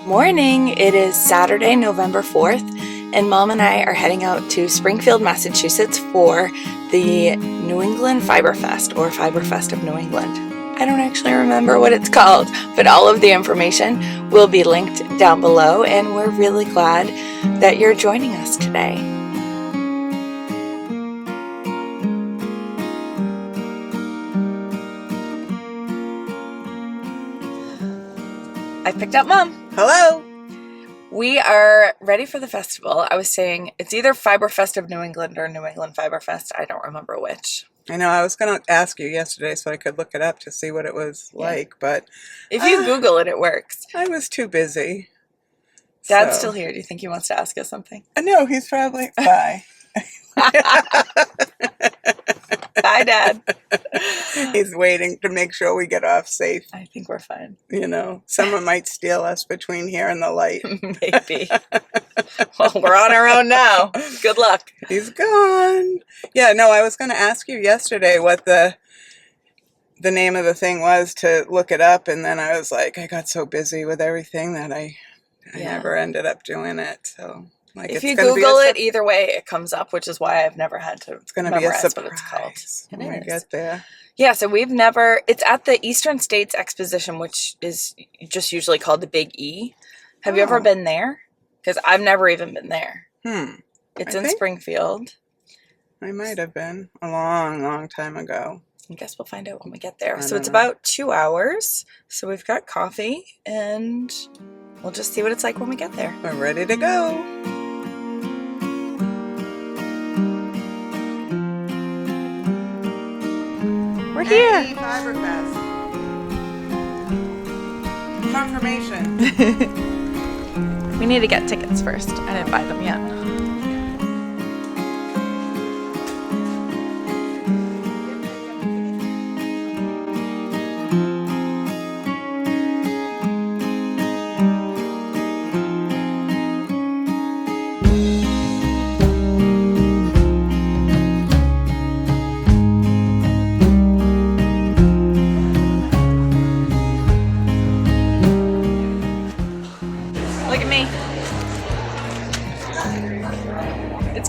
Morning! It is Saturday, November 4th, and Mom and I are heading out to Springfield, Massachusetts for the New England Fiber Fest, or Fiber Fest of New England. I don't actually remember what it's called, but all of the information will be linked down below, and we're really glad that you're joining us today. I picked up Mom. Hello. We are ready for the festival. I was saying it's either Fiber Fest of New England or New England Fiber Fest. I don't remember which. I know, I was going to ask you yesterday so I could look it up to see what it was like, but... If you Google it, it works. I was too busy. Dad's still here. Do you think he wants to ask us something? No, he's probably... Bye. Bye, Dad. He's waiting to make sure we get off safe. I think we're fine. You know, someone might steal us between here and the light. Maybe. Well, we're on our own now. Good luck. He's gone. Yeah, no, I was going to ask you yesterday what the name of the thing was to look it up, and then I was like, I got so busy with everything that I never ended up doing it, so... Like, if you Google it, either way, it comes up, which is why I've never had to memorize what it's called. When we get there. Yeah, so it's at the Eastern States Exposition, which is just usually called the Big E. Have you ever been there? Because I've never even been there. It's in Springfield. I might have been a long, long time ago. I guess we'll find out when we get there. So it's about 2 hours. So we've got coffee, and we'll just see what it's like when we get there. We're ready to go. We're here. Hey, Fiberfest. Confirmation. We need to get tickets first. I didn't buy them yet.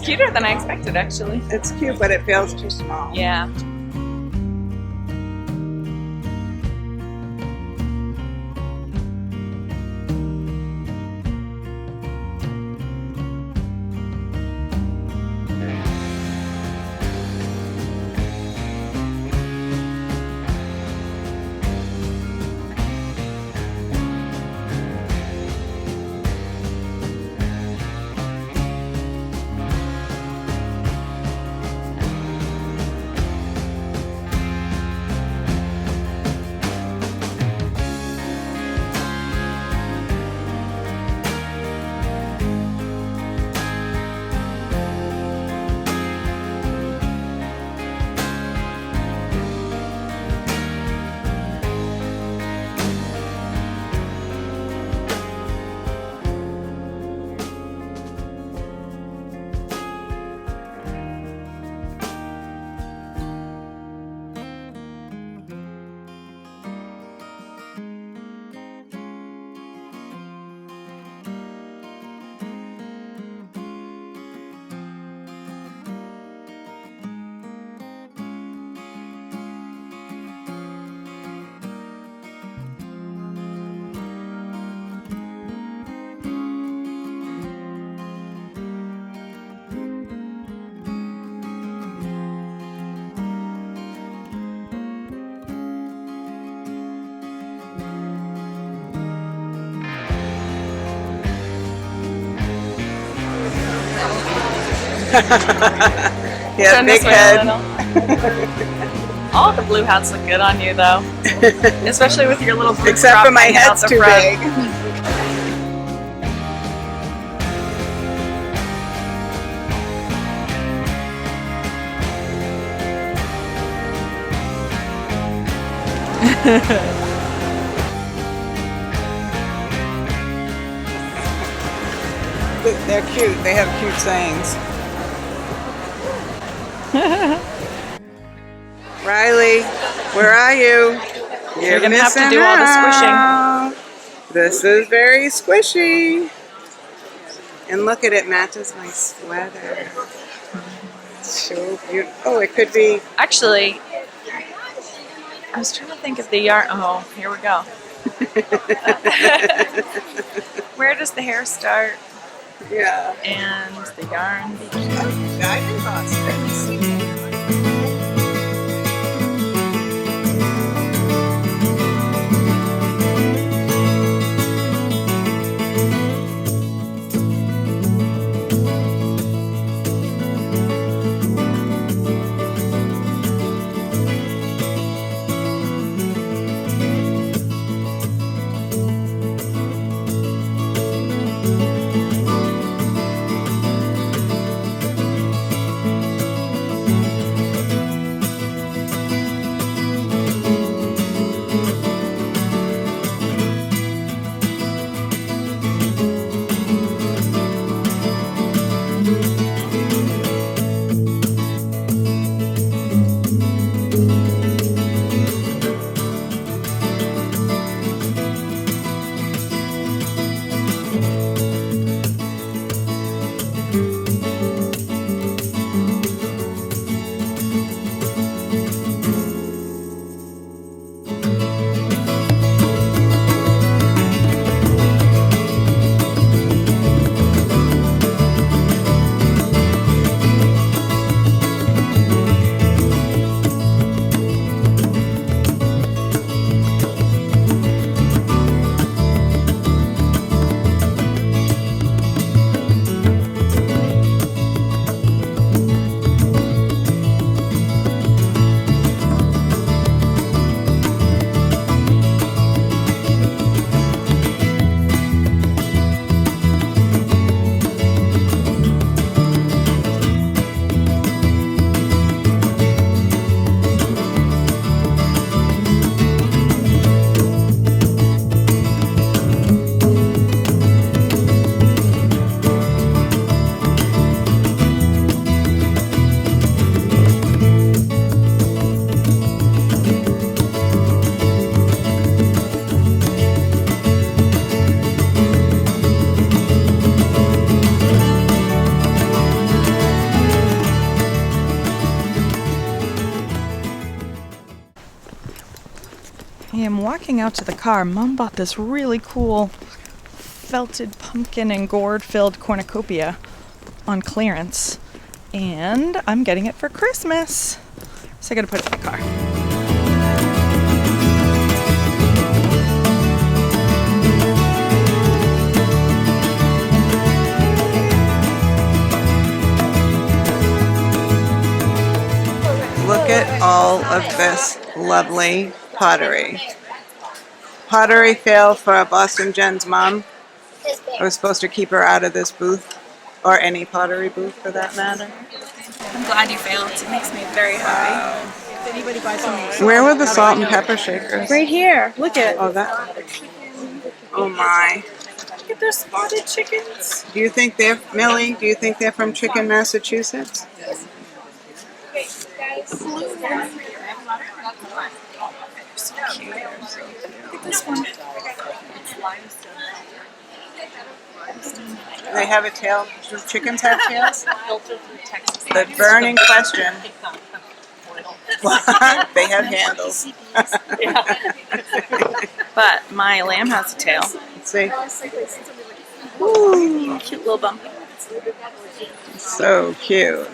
Cuter than I expected, actually. It's cute, but it feels too small. Yeah. Yeah, big head. All the blue hats look good on you, though. Especially with your little blue Except for my head's too big. They're cute. They have cute sayings. Riley, where are you? You're going to have to do all the squishing. This is very squishy. And look at it, matches my sweater. So beautiful. Oh, it could be. Actually, I was trying to think of the yarn. Oh, here we go. Where does the hair start? Yeah. And the yarn begin. Diamond Boston. I am walking out to the car. Mom bought this really cool felted pumpkin and gourd-filled cornucopia on clearance, and I'm getting it for Christmas. So I gotta put it in the car. Look at all of this lovely pottery. Pottery fail for Boston Jen's mom. I was supposed to keep her out of this booth, or any pottery booth for that matter. I'm glad you failed. It makes me very happy. If anybody buys something, where were the salt and pepper shakers? right here. Look at. Oh, that. Oh my. Look at those spotted chickens. Do you think they're, Millie, do you think they're from Chicken, Massachusetts? So cute. Look at this one. Do they have a tail? Do chickens have tails? The burning question. They have handles. But my lamb has a tail. Let's see. Ooh, cute little bump. So cute.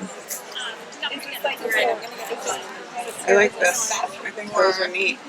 I like this. I think those are neat.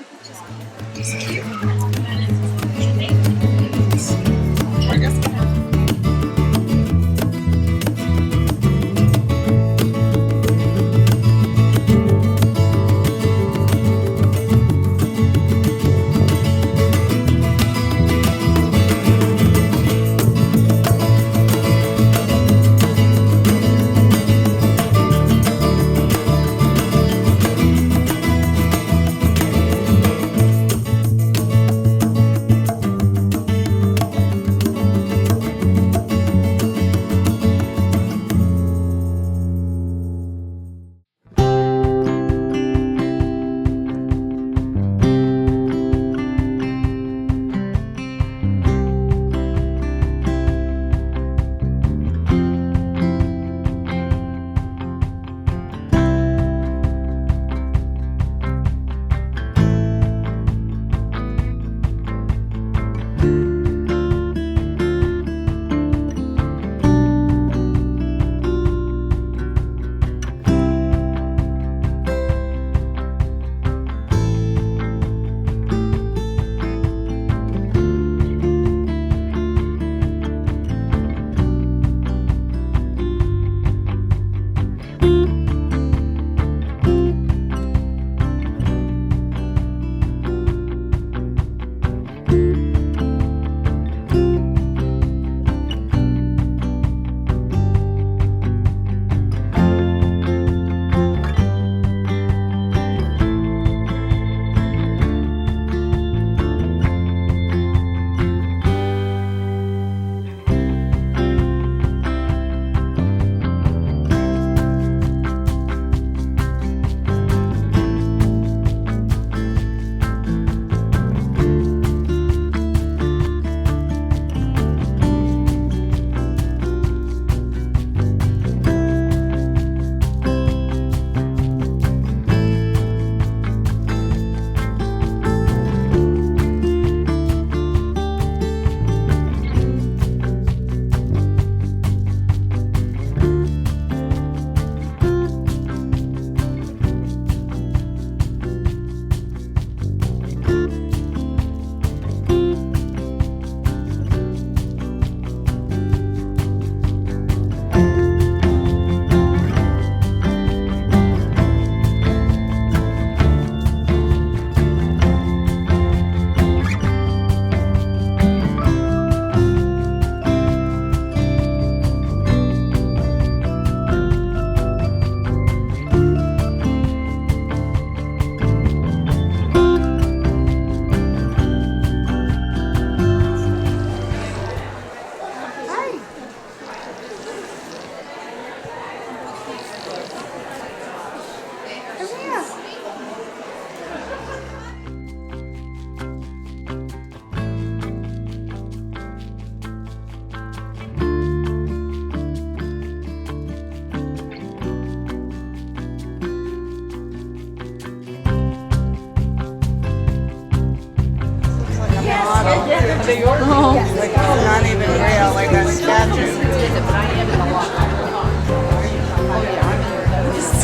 Oh, Like it's not even real, like a statue.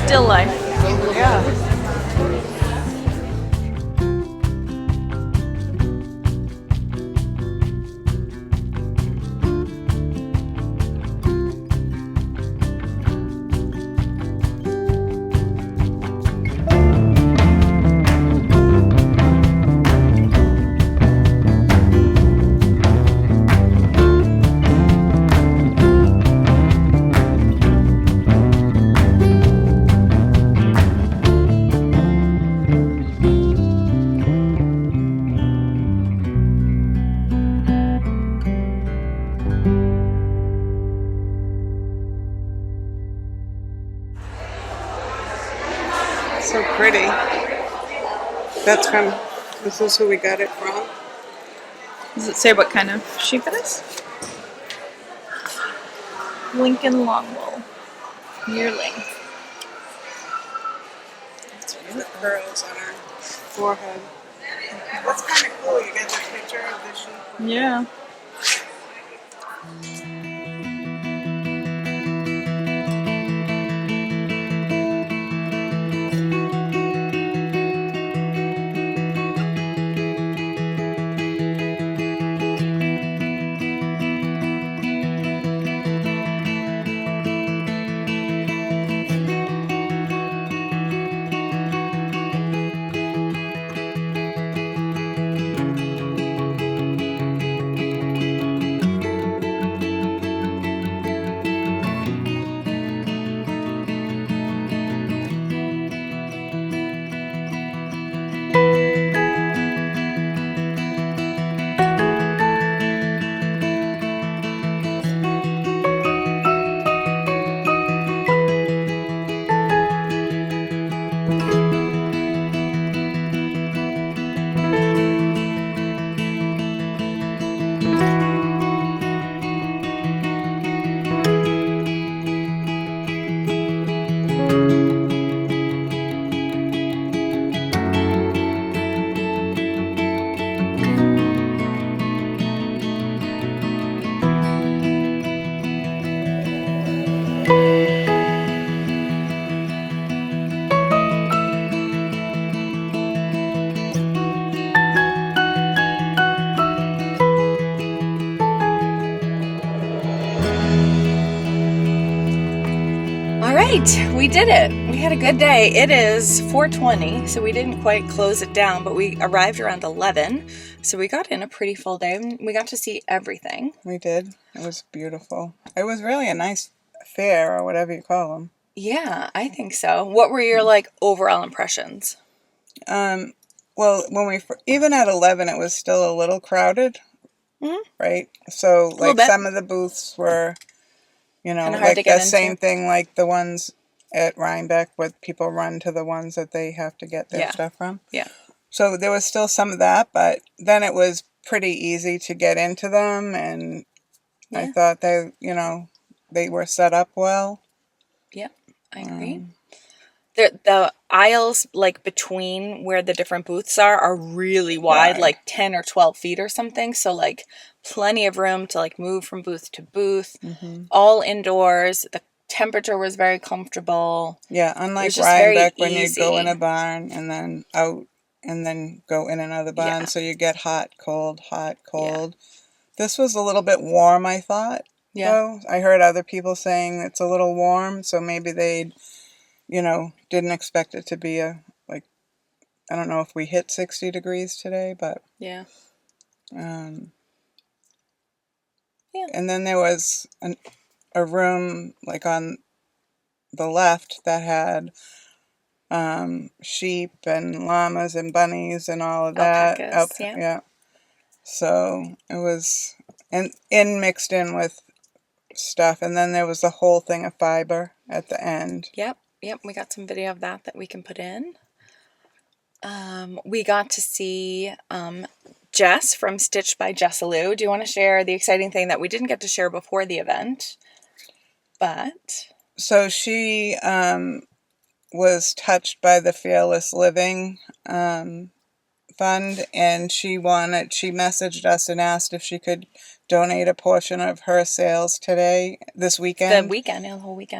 still life. Yeah. So pretty. This is who we got it from. Does it say what kind of sheep it is? Lincoln Longwool. Yearling. The curls on her forehead. That's kind of cool. You get the picture of the sheep. Yeah. All right, we did it. We had a good day. It is 4:20, so we didn't quite close it down, but we arrived around 11, so we got in a pretty full day. We got to see everything. We did. It was beautiful. It was really a nice fair, or whatever you call them. Yeah, I think so. What were your overall impressions? Well, even at 11, it was still a little crowded, right? So, some of the booths were, Kinda hard to like get the into. same thing, like the ones at Rhinebeck, where people run to the ones that they have to get their stuff from. Yeah. So there was still some of that, but then it was pretty easy to get into them, and I thought they were set up well. Yep, I agree. The aisles, between where the different booths are really wide, like 10 or 12 feet or something. So, plenty of room to, move from booth to booth. Mm-hmm. All indoors. The temperature was very comfortable. Yeah, unlike Rhinebeck, when you go in a barn and then out and then go in another barn, so you get hot, cold, hot, cold. Yeah. This was a little bit warm, I thought. Yeah. Though. I heard other people saying it's a little warm, so maybe they didn't expect it to be I don't know if we hit 60 degrees today, but... Yeah. Yeah. And then there was a room, on the left that had sheep and llamas and bunnies and all of that. Alpacas, yeah. So it was mixed in with stuff, and then there was the whole thing of fiber at the end. Yep, we got some video of that we can put in. We got to see Jess from Stitched by Jessalou. Do you want to share the exciting thing that we didn't get to share before the event? So she was touched by the Fearless Living Fund, and she messaged us and asked if she could donate a portion of her sales this weekend. The weekend, yeah,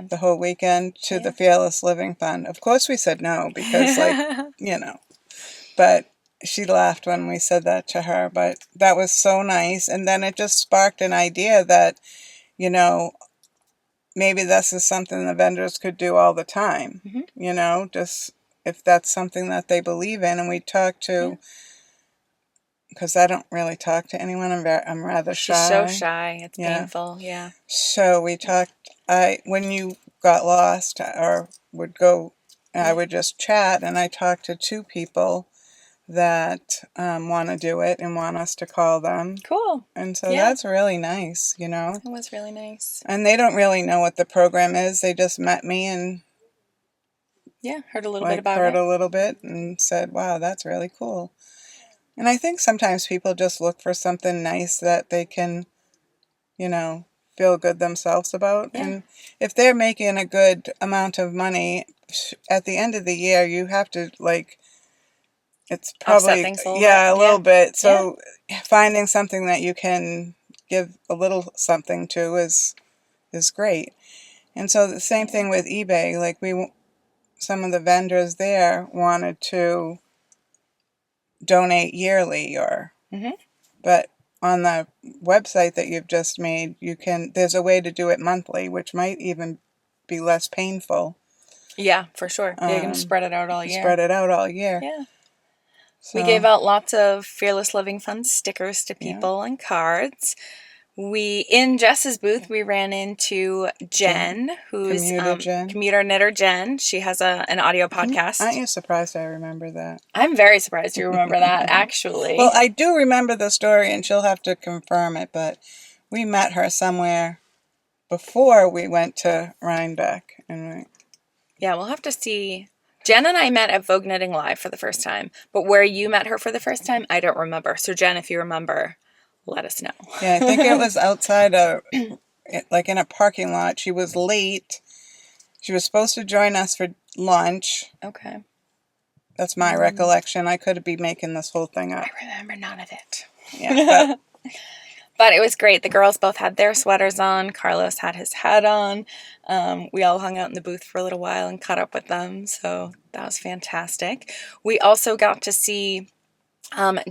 the whole weekend to the Fearless Living Fund. Of course we said no because, but she laughed when we said that to her, but that was so nice. And then it just sparked an idea that, maybe this is something the vendors could do all the time, just if that's something that they believe in. And we talked to, because I don't really talk to anyone. I'm rather shy. She's so shy. It's painful. Yeah. So we talked, when you got lost or would go, I would just chat, and I talked to 2 people that want to do it and want us to call them. Cool. And so that's really nice, It was really nice. And they don't really know what the program is. They just met me and heard a little bit about it. Heard a little bit and said, wow, that's really cool. And I think sometimes people just look for something nice that they can, feel good themselves about. Yeah. And if they're making a good amount of money, at the end of the year, you have to, it's probably, a little bit. So finding something that you can give a little something to is great. And so the same thing with eBay. Some of the vendors there wanted to donate yearly, but on the website that you've just made, there's a way to do it monthly, which might even be less painful. Yeah, for sure. You can spread it out all year. Yeah. So. We gave out lots of Fearless Living Fund stickers to people and cards. In Jess's booth, we ran into Jen, who's Commuter Knitter Jen. She has an audio podcast. Aren't you surprised I remember that? I'm very surprised you remember that, actually. Well, I do remember the story, and she'll have to confirm it, but we met her somewhere before we went to Rhinebeck. Yeah, we'll have to see. Jen and I met at Vogue Knitting Live for the first time, but where you met her for the first time, I don't remember. So Jen, if you remember, let us know. Yeah, I think it was outside in a parking lot. She was late. She was supposed to join us for lunch. Okay. That's my recollection. I could be making this whole thing up. I remember none of it. Yeah, but it was great. The girls both had their sweaters on. Carlos had his hat on. We all hung out in the booth for a little while and caught up with them. So that was fantastic. We also got to see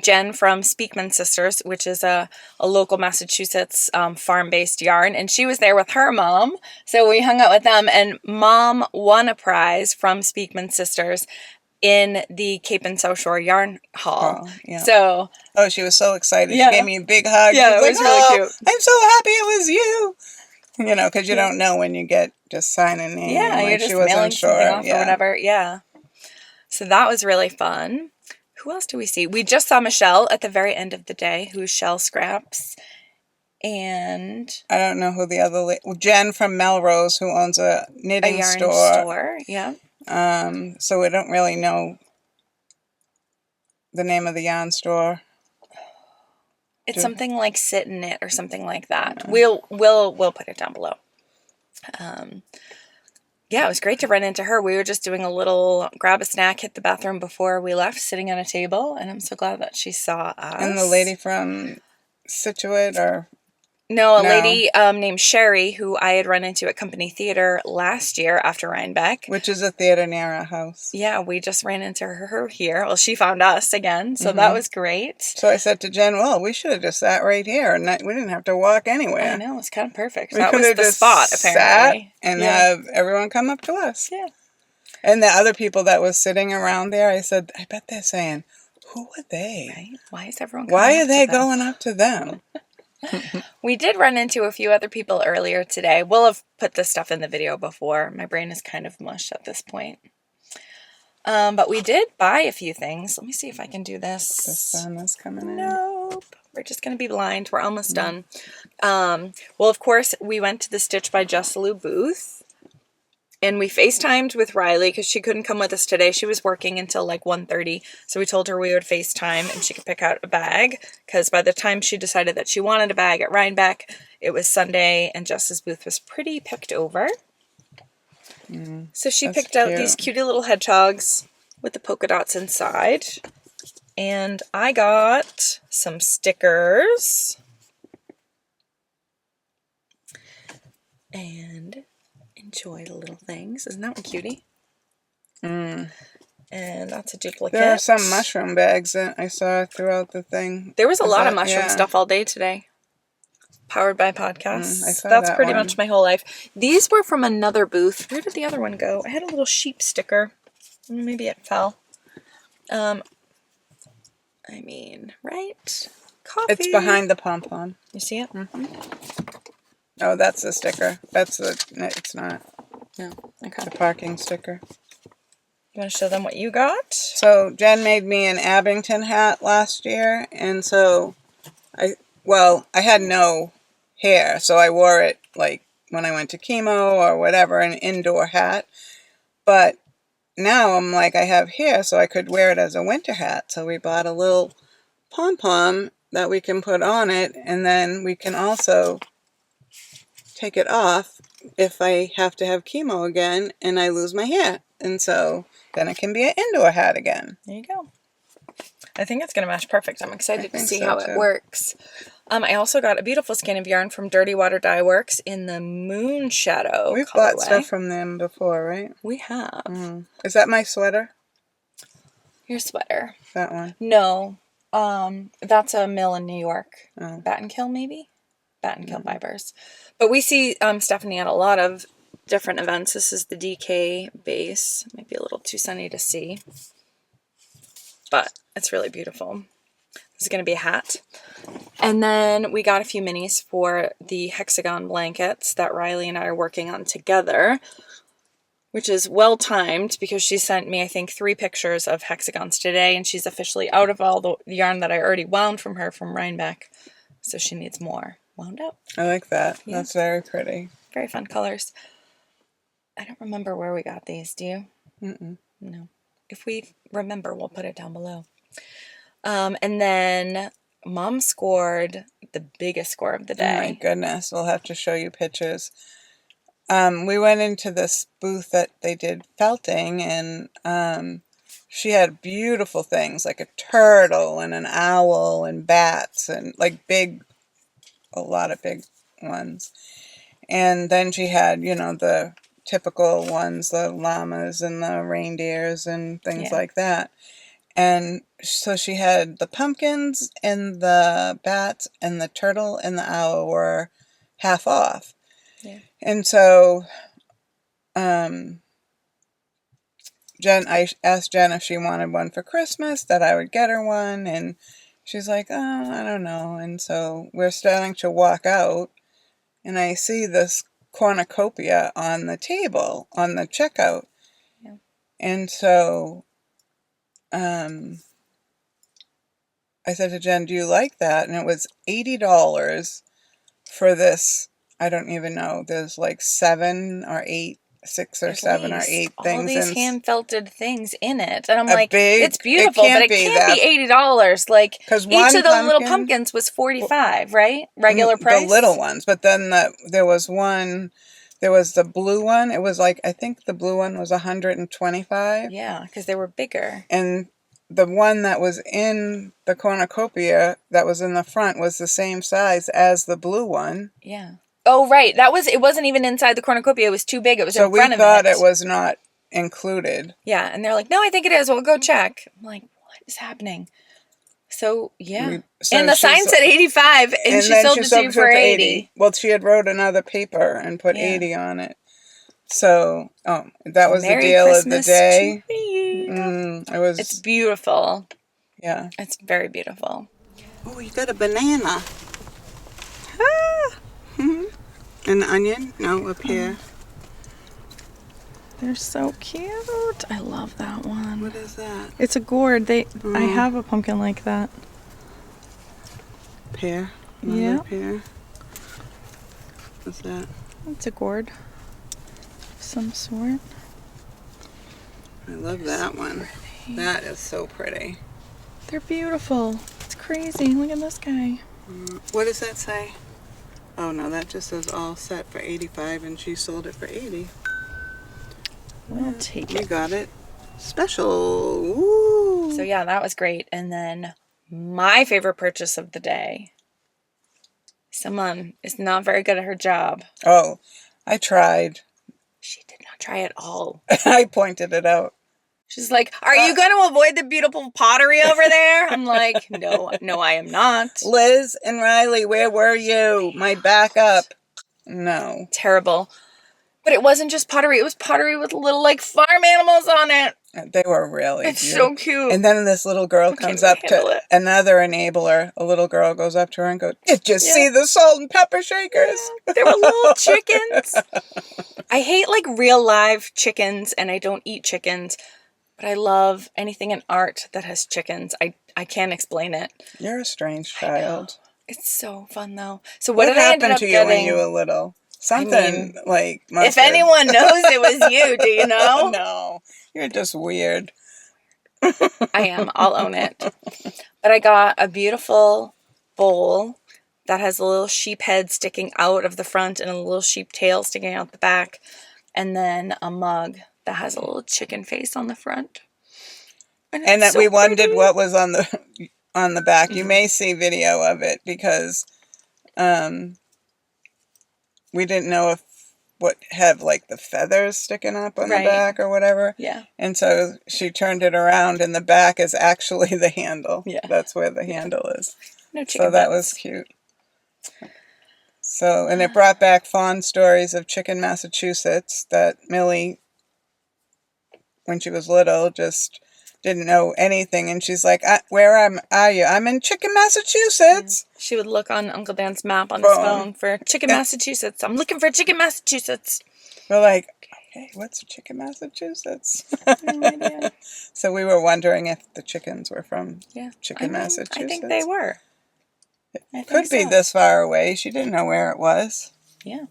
Jen from Speakman Sisters, which is a local Massachusetts farm-based yarn. And she was there with her mom. So we hung out with them. And Mom won a prize from Speakman Sisters in the Cape and South Shore Yarn Hall. Oh, yeah. So... Oh, she was so excited. Yeah. She gave me a big hug. Yeah, it was really cute. I'm so happy it was you. Because you don't know when you get just signing name. Yeah, you're just mailing something off or whatever. Yeah. So that was really fun. Who else do we see? We just saw Michelle at the very end of the day, who's Shell Scraps. And... I don't know who the other... Jen from Melrose, who owns a knitting yarn store. Yeah. So we don't really know the name of the yarn store. It's something like Sit and Knit or something like that. Yeah. We'll put it down below. Yeah, it was great to run into her. We were just doing a little grab a snack, hit the bathroom before we left, sitting on a table, and I'm so glad that she saw us. And the lady from Situate or... No, a lady named Sherry, who I had run into at Company Theater last year after Rhinebeck. Which is a theater near our house. Yeah, we just ran into her here. Well, she found us again, so that was great. So I said to Jen, well, we should have just sat right here, and we didn't have to walk anywhere. I know, it's kind of perfect. We that was the spot, apparently. Sat and have everyone come up to us. Yeah. And the other people that was sitting around there, I said, I bet they're saying, who are they? Right? Why is everyone Why are they going up to them? We did run into a few other people earlier today. We'll have put this stuff in the video before. My brain is kind of mush at this point. But we did buy a few things. Let me see if I can do this. The sun is coming in. Nope. We're just going to be blind. We're almost done. Well, of course, we went to the Stitch by Just Lou booth. And we FaceTimed with Riley because she couldn't come with us today. She was working until like 1:30. So we told her we would FaceTime and she could pick out a bag. Because by the time she decided that she wanted a bag at Rhinebeck, it was Sunday and Jess's booth was pretty picked over. So she picked out these cutie little hedgehogs with the polka dots inside. And I got some stickers. And enjoy the little things. Isn't that one cutie? Mm. And that's a duplicate. There are some mushroom bags that I saw throughout the thing. There was a lot of mushroom stuff all day today. Powered by podcasts. I saw That's that pretty one. much my whole life. These were from another booth. Where did the other one go? I had a little sheep sticker. Maybe it fell. I mean, right? Coffee. It's behind the pom-pom. You see it? Mm-hmm. Oh, that's the sticker. It's not. No. Okay. The parking sticker. You want to show them what you got? So Jen made me an Abington hat last year, and so I had no hair, so I wore it like when I went to chemo or whatever, an indoor hat. But now I'm like, I have hair, so I could wear it as a winter hat. So we bought a little pom-pom that we can put on it, and then we can also take it off if I have to have chemo again and I lose my hair. And so then it can be an indoor hat again. There you go. I think it's going to match perfect. I'm excited to see how it works. I also got a beautiful skein of yarn from Dirty Water Dye Works in the Moon Shadow We've colorway. bought stuff from them before, right? We have. Mm. Is that my sweater? Your sweater. That one? No. That's a mill in New York. Oh. Bat and Kill, maybe? Bat and Kill Fibers. But we see Stephanie at a lot of different events. This is the DK base. Might be a little too sunny to see. But it's really beautiful. This is going to be a hat. And then we got a few minis for the hexagon blankets that Riley and I are working on together, which is well timed because she sent me, I think, 3 pictures of hexagons today, and she's officially out of all the yarn that I already wound from her from Rhinebeck. So she needs more wound up. I like that. Yeah. That's very pretty. Very fun colors. I don't remember where we got these. Do you? Mm-mm. No. If we remember, we'll put it down below. And then Mom scored the biggest score of the day. Oh my goodness. We'll have to show you pictures. We went into this booth that they did felting, and she had beautiful things like a turtle and an owl and bats and like a lot of big ones. And then she had, the typical ones, the llamas and the reindeers and things like that. And so she had the pumpkins and the bats and the turtle and the owl were half off. Yeah. And so I asked Jen if she wanted one for Christmas, that I would get her one. And she's like, oh, I don't know. And so we're starting to walk out, and I see this cornucopia on the table, on the checkout. Yeah. And so I said to Jen, do you like that? And it was $80 for this. I don't even know. There's like 6 or 7 or 8 things. All these hand felted things in it. And I'm like, big, it's beautiful, but it can't be $80. Like, each of the little pumpkins was $45, right? Regular price? The little ones. But then there was the blue one. It was like, I think the blue one was $125. Yeah, because they were bigger. And the one that was in the cornucopia that was in the front was the same size as the blue one. Yeah. Oh, right. It wasn't even inside the cornucopia. It was too big. It was in front of it. So we thought it was not included. Yeah. And they're like, no, I think it is. We'll go check. I'm like, what is happening? So, yeah. And the sign said 85 and she sold it to you for 80. Well, she had wrote another paper and put 80 on it. So, that was the deal of the day. It's beautiful. Yeah. It's very beautiful. Oh, you got a banana. Ah. An onion? No, up here. They're so cute. I love that one. What is that? It's a gourd. I have a pumpkin like that. Pear? Yeah. Pear. What's that? It's a gourd. Some sort. I love that one. Pretty. That is so pretty. They're beautiful. It's crazy. Look at this guy. What does that say? Oh no, that just says all set for $85 and she sold it for $80. We'll take it. You got it. Special. Ooh. So yeah, that was great. And then my favorite purchase of the day. Someone is not very good at her job. Oh, I tried. She did not try at all. I pointed it out. She's like, are you going to avoid the beautiful pottery over there? I'm like, no, I am not. Liz and Riley, where were you? My backup. No. Terrible. But it wasn't just pottery. It was pottery with little, like, farm animals on it. They were really It's cute. so cute. And then this little girl comes up to another enabler. A little girl goes up to her and goes, did you see the salt and pepper shakers? Yeah, they were little chickens. I hate, like, real live chickens, and I don't eat chickens. But I love anything in art that has chickens. I can't explain it. You're a strange child. It's so fun, though. So what did happened I end up to you getting? when you were little? Something like mustard. If anyone knows, it was you. Do you know? No, you're just weird. I am. I'll own it. But I got a beautiful bowl that has a little sheep head sticking out of the front and a little sheep tail sticking out the back, and then a mug that has a little chicken face on the front. And that so we wondered what was on the back. You may see video of it because we didn't know if what have like the feathers sticking up on the back or whatever. Yeah. And so she turned it around and the back is actually the handle. Yeah. That's where the handle is. No chicken So that was cute. So, and it brought back fond stories of Chicken, Massachusetts that Millie, when she was little, just didn't know anything. And she's like, where are you? I'm in Chicken, Massachusetts. Yeah. She would look on Uncle Dan's map on his phone for Chicken, Massachusetts. I'm looking for Chicken, Massachusetts. We're like, okay, what's Chicken, Massachusetts? No idea. So we were wondering if the chickens were from Chicken, Massachusetts. I think they were. It could be this far away. She didn't know where it was. Yeah.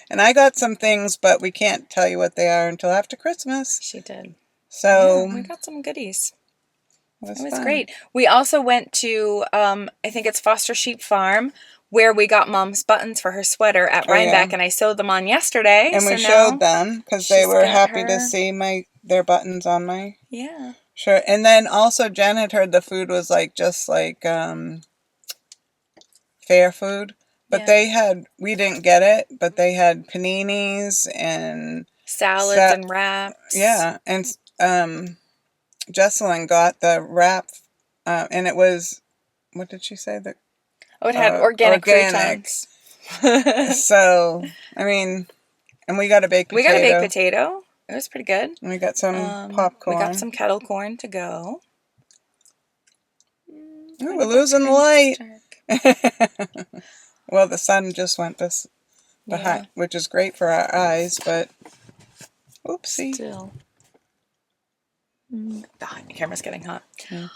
And I got some things, but we can't tell you what they are until after Christmas. She did. So we got some goodies. It was fun. Great. We also went to, I think it's Foster Sheep Farm, where we got Mom's buttons for her sweater at Rhinebeck, and I sewed them on yesterday. And we showed them because they were happy to see their buttons on my shirt. And then also Jen had heard the food was just like fair food. But we didn't get it, but they had paninis and salads and wraps. Yeah, and Jesselyn got the wrap, and it was, what did she say? It had organic croutons. So, I mean, and we got a baked potato. We got a baked potato. It was pretty good. And we got some popcorn. We got some kettle corn to go. Ooh, we're losing the light. Well, the sun just went behind, which is great for our eyes, but oopsie. Still. The camera's getting hot. Mm.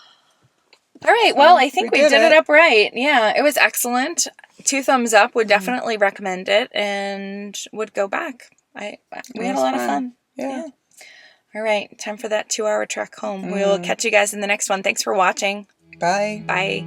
All right. Well, I think we did it up right. Yeah, it was excellent. 2 thumbs up. Would definitely recommend it and would go back. We had a lot of fun. Yeah. All right. Time for that 2-hour trek home. We will catch you guys in the next one. Thanks for watching. Bye. Bye.